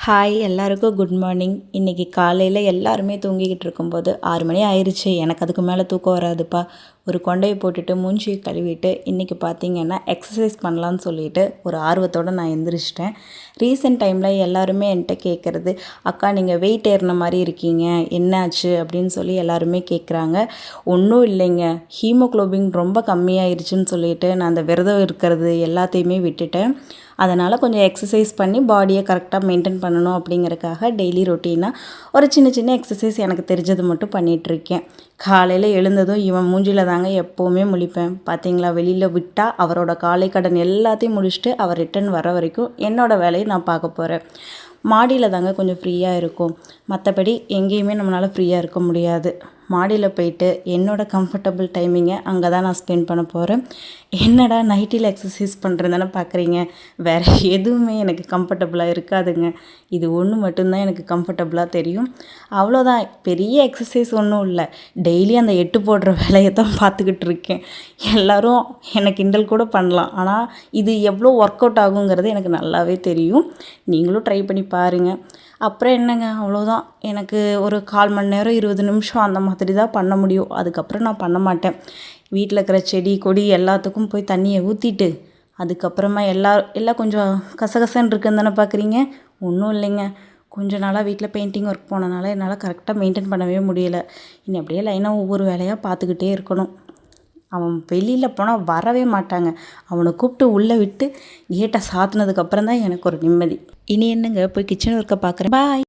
Hi எல்லாருக்கும் good morning. இன்றைக்கி காலையில் எல்லாருமே தூங்கிக்கிட்டு இருக்கும்போது 6 மணி ஆயிடுச்சு. எனக்கு அதுக்கு மேலே தூக்கம் வராதுப்பா. ஒரு கொண்டையை போட்டுட்டு மூஞ்சி கழுவிட்டு இன்றைக்கி பார்த்திங்கன்னா எக்ஸசைஸ் பண்ணலான்னு சொல்லிட்டு ஒரு ஆர்வத்தோடு நான் எந்திரிச்சிட்டேன். ரீசெண்ட் டைமில் எல்லாருமே என்கிட்ட கேட்குறது, அக்கா நீங்கள் வெயிட் ஏறின மாதிரி இருக்கீங்க, என்னாச்சு அப்படின்னு சொல்லி எல்லாருமே கேட்குறாங்க. ஒன்றும் இல்லைங்க, ஹீமோக்ளோபின் ரொம்ப கம்மியாயிருச்சுன்னு சொல்லிட்டு நான் அந்த விரதம் இருக்கிறது எல்லாத்தையுமே விட்டுட்டேன். அதனால் கொஞ்சம் எக்ஸசைஸ் பண்ணி பாடியை கரெக்டாக மெயின்டைன் பண்ணணும் அப்படிங்கிறதுக்காக டெய்லி ரொட்டீனாக ஒரு சின்ன சின்ன எக்ஸசைஸ் எனக்கு தெரிஞ்சது மட்டும் பண்ணிகிட்ருக்கேன். காலையில் எழுந்ததும் இவன் மூஞ்சியில் தாங்க எப்போவுமே முழிப்பேன். பார்த்தீங்களா, வெளியில் விட்டால் அவரோட காலை கடன் எல்லாத்தையும் முடிச்சுட்டு அவர் ரிட்டன் வர வரைக்கும் என்னோடய வேலையை நான் பார்க்க போகிறேன். மாடியில் தாங்க கொஞ்சம் ஃப்ரீயாக இருக்கும், மற்றபடி எங்கேயுமே நம்மளால் ஃப்ரீயாக இருக்க முடியாது. மாடியில் போயிட்டு என்னோடய கம்ஃபர்டபுள் டைமிங்கை அங்கே தான் நான் ஸ்பெண்ட் பண்ண போகிறேன். என்னடா நைட்டில் எக்ஸசைஸ் பண்ணுறதுன்னு பார்க்குறீங்க, வேறு எதுவுமே எனக்கு கம்ஃபர்டபுளாக இருக்காதுங்க. இது ஒன்று மட்டும்தான் எனக்கு கம்ஃபர்டபுளாக தெரியும். அவ்வளோதான், பெரிய எக்ஸசைஸ் ஒன்றும் இல்லை. டெய்லி அந்த 8 போடுற வேலையை தான் பார்த்துக்கிட்டு இருக்கேன். எல்லோரும் எனக்கு கிண்டல் கூட பண்ணலாம், ஆனால் இது எவ்வளோ ஒர்க் அவுட் ஆகுங்கிறது எனக்கு நல்லாவே தெரியும். நீங்களும் ட்ரை பண்ணி பாருங்கள். அப்புறம் என்னங்க, அவ்வளோதான். எனக்கு ஒரு 1/4 மணி நேரம் 20 நிமிஷம் அந்த மாதிரி தான் பண்ண முடியும். அதுக்கப்புறம் நான் பண்ண மாட்டேன். வீட்டில் இருக்கிற செடி கொடி எல்லாத்துக்கும் போய் தண்ணியை ஊற்றிட்டு அதுக்கப்புறமா எல்லாம் கொஞ்சம் கசகசன்னு இருக்குன்னு தானே பார்க்குறீங்க. ஒன்றும் இல்லைங்க, கொஞ்ச நாளாக வீட்டில் பெயிண்டிங் ஒர்க் போனனால என்னால் கரெக்டாக மெயின்டைன் பண்ணவே முடியலை. இனி அப்படியே லைனாக ஒவ்வொரு வேலையாக பார்த்துக்கிட்டே இருக்கணும். அவன் வெளியில் போனால் வரவே மாட்டாங்க. அவனை கூப்பிட்டு உள்ளே விட்டு கேட்டை சாத்தினதுக்கப்புறம் தான் எனக்கு ஒரு நிம்மதி. இனி என்னங்க, போய் கிச்சன் ஒர்க்கை பார்க்குறேன். பாய்.